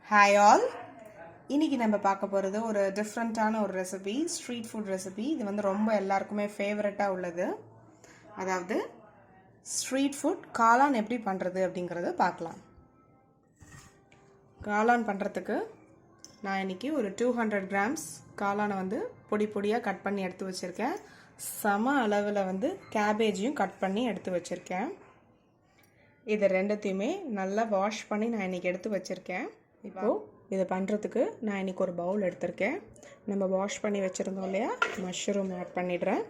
Hi all. இன்றைக்கி நம்ம பார்க்க போகிறது ஒரு டிஃப்ரெண்ட்டான ஒரு ரெசிபி, ஸ்ட்ரீட் ஃபுட் ரெசிபி. இது வந்து ரொம்ப எல்லாருக்குமே ஃபேவரட்டாக உள்ளது. அதாவது ஸ்ட்ரீட் ஃபுட் காளான் எப்படி பண்ணுறது அப்படிங்கிறத பார்க்கலாம். காளான் பண்ணுறதுக்கு நான் இன்றைக்கி ஒரு 200 கிராம்ஸ் காளானை வந்து பொடி பொடியாக கட் பண்ணி எடுத்து வச்சுருக்கேன். சம அளவில் வந்து கேபேஜையும் கட் பண்ணி எடுத்து வச்சுருக்கேன். இதை ரெண்டுத்தையுமே நல்லா வாஷ் பண்ணி நான் இன்றைக்கி எடுத்து வச்சுருக்கேன். இப்போது இதை பண்ணுறதுக்கு நான் இன்றைக்கி ஒரு பவுல் எடுத்திருக்கேன். நம்ம வாஷ் பண்ணி வச்சுருந்தோம் இல்லையா, மஷ்ரூம் ஆட் பண்ணிடுறேன்.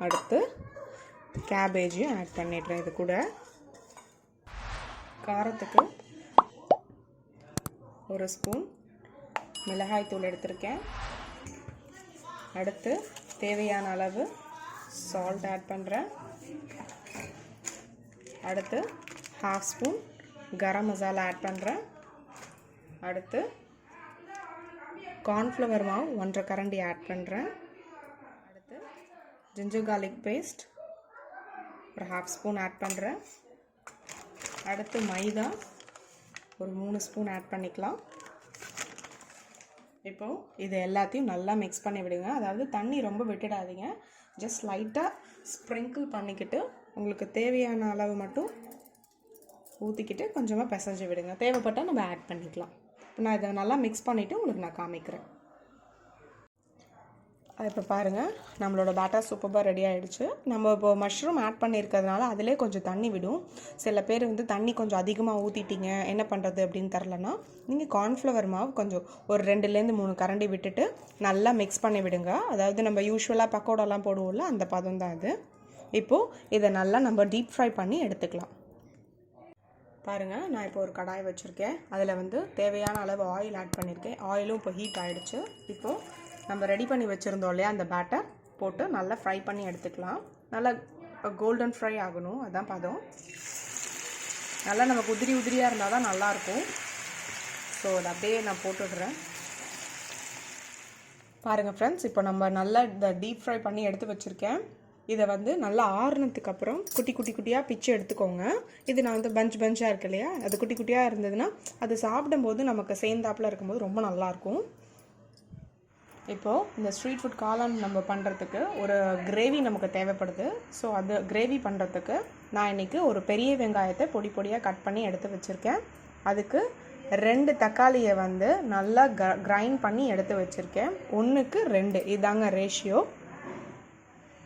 அடுத்து கேபேஜையும் ஆட் பண்ணிடுறேன். இது கூட காரத்துக்கு ஒரு ஸ்பூன் மிளகாய் தூள் எடுத்திருக்கேன். அடுத்து தேவையான அளவு சால்ட் ஆட் பண்ணுறேன். அடுத்து 1/2 ஸ்பூன் கரம் மசாலா ஆட் பண்ணுறேன். அடுத்து கார்ன்ஃப்ளவர் மாவு 1.5 கரண்டி ஆட் பண்ணுறேன். அடுத்து ஜிஞ்சர் கார்லிக் பேஸ்ட் ஒரு 1/2 ஸ்பூன் ஆட் பண்ணுறேன். அடுத்து மைதா ஒரு 3 ஸ்பூன் ஆட் பண்ணிக்கலாம். இப்போது இது எல்லாத்தையும் நல்லா மிக்ஸ் பண்ணி விடுங்க. அதாவது தண்ணி ரொம்ப விட்டுடாதீங்க, ஜஸ்ட் லைட்டாக ஸ்ப்ரிங்கிள் பண்ணிக்கிட்டு உங்களுக்கு தேவையான அளவு மட்டும் ஊற்றிக்கிட்டு கொஞ்சமாக பிசைஞ்சு விடுங்க. தேவைப்பட்டால் நம்ம ஆட் பண்ணிக்கலாம். நான் இதை நல்லா மிக்ஸ் பண்ணிவிட்டு உங்களுக்கு நான் காமிக்கிறேன். இப்போ பாருங்கள், நம்மளோட பேட்டர் சூப்பராக ரெடி ஆகிடுச்சு. நம்ம இப்போ மஷ்ரூம் ஆட் பண்ணியிருக்கிறதுனால அதிலே கொஞ்சம் தண்ணி விடும். சில பேர் வந்து தண்ணி கொஞ்சம் அதிகமாக ஊற்றிட்டீங்க, என்ன பண்ணுறது அப்படின்னு தெரிலனா நீங்கள் கார்ன்ஃப்ளவர் மாவு கொஞ்சம் ஒரு 2-3 கரண்டி விட்டுட்டு நல்லா மிக்ஸ் பண்ணி விடுங்க. அதாவது நம்ம யூஸ்வலாக பக்கோடாலாம் போடுவோம்ல, அந்த பதம் தான் இது. இப்போது இதை நல்லா நம்ம டீப் ஃப்ரை பண்ணி எடுத்துக்கலாம். பாருங்கள், நான் இப்போ ஒரு கடாய் வச்சுருக்கேன். அதில் வந்து தேவையான அளவு ஆயில் ஆட் பண்ணியிருக்கேன். ஆயிலும் இப்போ ஹீட் ஆகிடுச்சு. இப்போது நம்ம ரெடி பண்ணி வச்சுருந்தோம் இல்லையா, அந்த பேட்டர் போட்டு நல்லா ஃப்ரை பண்ணி எடுத்துக்கலாம். நல்லா கோல்டன் ஃப்ரை ஆகணும், அதுதான் பதம். நல்லா நமக்கு உதிரியாக இருந்தால் தான் நல்லாயிருக்கும். ஸோ அதை அப்படியே நான் போட்டுடுறேன். பாருங்கள் ஃப்ரெண்ட்ஸ், இப்போ நம்ம நல்லா இந்த டீப் ஃப்ரை பண்ணி எடுத்து வச்சுருக்கேன். இதை வந்து நல்லா ஆறுனதுக்கு அப்புறம் குட்டி குட்டியாக பிச்சு எடுத்துக்கோங்க. இது நான் வந்து பஞ்சாக இருக்கு இல்லையா, அது குட்டி குட்டியாக இருந்ததுன்னா அது சாப்பிடும்போது நமக்கு சேர்ந்தாப்பில் இருக்கும்போது ரொம்ப நல்லாயிருக்கும். இப்போது இந்த ஸ்ட்ரீட் ஃபுட் காளான் நம்ம பண்ணுறதுக்கு ஒரு கிரேவி நமக்கு தேவைப்படுது. ஸோ அது கிரேவி பண்ணுறதுக்கு நான் இன்றைக்கி ஒரு பெரிய வெங்காயத்தை பொடி பொடியாக கட் பண்ணி எடுத்து வச்சுருக்கேன். அதுக்கு 2 தக்காளியை வந்து நல்லா கிரைண்ட் பண்ணி எடுத்து வச்சுருக்கேன். 1க்கு 2 இதாங்க ரேஷியோ.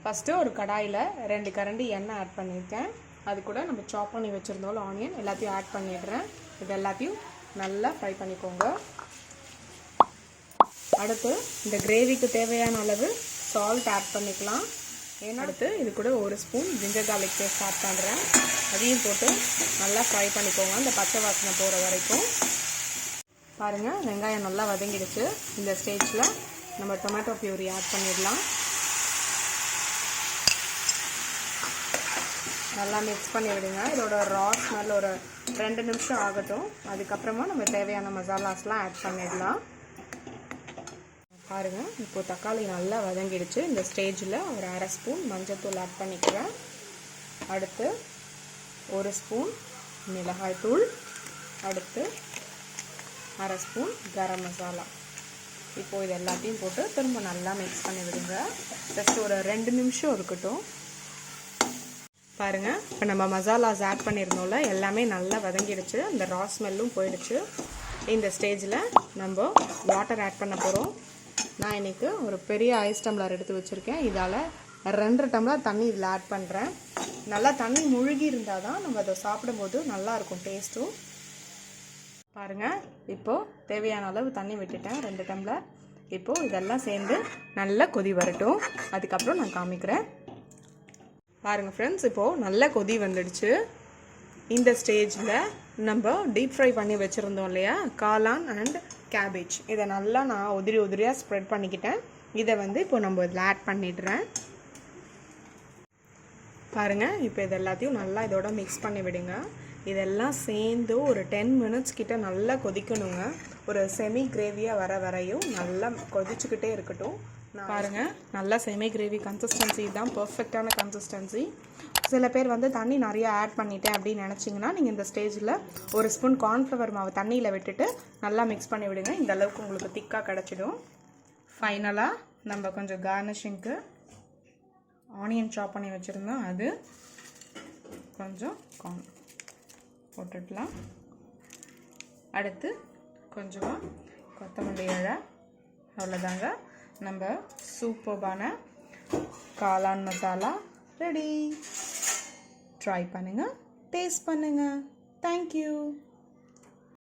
ஃபஸ்ட்டு ஒரு கடாயில் 2 கரண்டி எண்ணெய் ஆட் பண்ணியிருக்கேன். அது கூட நம்ம சாப் பண்ணி வச்சுருந்தோம் ஆனியன் எல்லாத்தையும் ஆட் பண்ணிடுறேன். இது எல்லாத்தையும் நல்லா ஃப்ரை பண்ணிக்கோங்க. அடுத்து இந்த கிரேவிக்கு தேவையான அளவு சால்ட் ஆட் பண்ணிக்கலாம். அடுத்து இது கூட 1 spoon ginger garlic paste add பண்ணுறேன். அதையும் போட்டு நல்லா ஃப்ரை பண்ணிக்கோங்க, இந்த பச்சை வாசனை போகிற வரைக்கும். பாருங்கள், வெங்காயம் நல்லா வதங்கிடுச்சு. இந்த ஸ்டேஜில் நம்ம டொமேட்டோ பியூரி ஆட் பண்ணிடலாம். நல்லா மிக்ஸ் பண்ணி விடுங்க. இதோட ரா ஸ்மெல் ஒரு 2 நிமிஷம் ஆகட்டும். அதுக்கப்புறமா நம்ம தேவையான மசாலாஸ்லாம் ஆட் பண்ணிடலாம். பாருங்கள், இப்போது தக்காளி நல்லா வதங்கிடுச்சு. இந்த ஸ்டேஜில் ஒரு 1/2 ஸ்பூன் மஞ்சள்தூள் ஆட் பண்ணிக்கிறேன். அடுத்து 1 ஸ்பூன் மிளகாய்த்தூள். அடுத்து 1/2 ஸ்பூன் கரம் மசாலா. இப்போது இது எல்லாத்தையும் போட்டு திரும்ப நல்லா மிக்ஸ் பண்ணி விடுங்க. ஜஸ்ட் ஒரு 2 நிமிஷம் இருக்கட்டும். பாருங்கள், இப்போ நம்ம மசாலாஸ் ஆட் பண்ணியிருந்தோம்ல, எல்லாமே நல்லா வதங்கிடுச்சு. அந்த ரா ஸ்மெல்லும் போயிடுச்சு. இந்த ஸ்டேஜில் நம்ம வாட்டர் ஆட் பண்ண போகிறோம். நான் இன்றைக்கி ஒரு பெரிய ஐஸ் டம்ளர் எடுத்து வச்சுருக்கேன். இதால் 2 டம்ளர் தண்ணி இதில் ஆட் பண்ணுறேன். நல்லா தண்ணி முழுகி இருந்தால் தான் நம்ம அதை சாப்பிடும்போது நல்லாயிருக்கும் டேஸ்ட்டும். பாருங்கள், இப்போது தேவையான அளவு தண்ணி விட்டுட்டேன், 2 டம்ளர். இப்போது இதெல்லாம் சேர்ந்து நல்லா கொதி வரட்டும். அதுக்கப்புறம் நான் காமிக்கிறேன். பாருங்கள் ஃப்ரெண்ட்ஸ், இப்போது நல்ல கொதி வந்துடுச்சு. இந்த ஸ்டேஜில் நம்ம டீப் ஃப்ரை பண்ணி வச்சுருந்தோம் இல்லையா, காளான் அண்ட் கேபேஜ், இதை நல்லா நான் உதிரியாக ஸ்ப்ரெட் பண்ணிக்கிட்டேன். இதை வந்து இப்போ நம்ம இதில் ஆட் பண்ணிடுறேன். பாருங்கள், இப்போ இது எல்லாத்தையும் நல்லா இதோட மிக்ஸ் பண்ணி விடுங்க. இதெல்லாம் சேர்ந்து ஒரு 10 மினிட்ஸ் கிட்ட நல்லா கொதிக்கணுங்க. ஒரு செமி கிரேவியாக வர வரையும் நல்லா கொதிச்சுக்கிட்டே இருக்கட்டும். பாருங்கள், நல்லா செமி கிரேவி கன்சிஸ்டன்சி தான், பர்ஃபெக்டான கன்சிஸ்டன்சி. சில பேர் வந்து தண்ணி நிறைய ஆட் பண்ணிட்டேன் அப்படின்னு நினச்சிங்கன்னா நீங்கள் இந்த ஸ்டேஜில் ஒரு ஸ்பூன் கார்ன்ஃப்ளவர் மாவு தண்ணியில் விட்டுட்டு நல்லா மிக்ஸ் பண்ணி விடுங்க. இந்த அளவுக்கு உங்களுக்கு திக்காக கிடச்சிடும். ஃபைனலாக நம்ம கொஞ்சம் கார்னிஷிங்க்கு ஆனியன் சாப் பண்ணி வச்சுருந்தோம், அது கொஞ்சம் கார்ன் போட்டுடலாம். அடுத்து கொஞ்சமாக கொத்தமல்லி இலை. அவ்வளோதாங்க, நம்ம சூப்பர்பான காளான் மசாலா ரெடி. ட்ரை பண்ணுங்கள், டேஸ்ட் பண்ணுங்கள். தேங்க்யூ.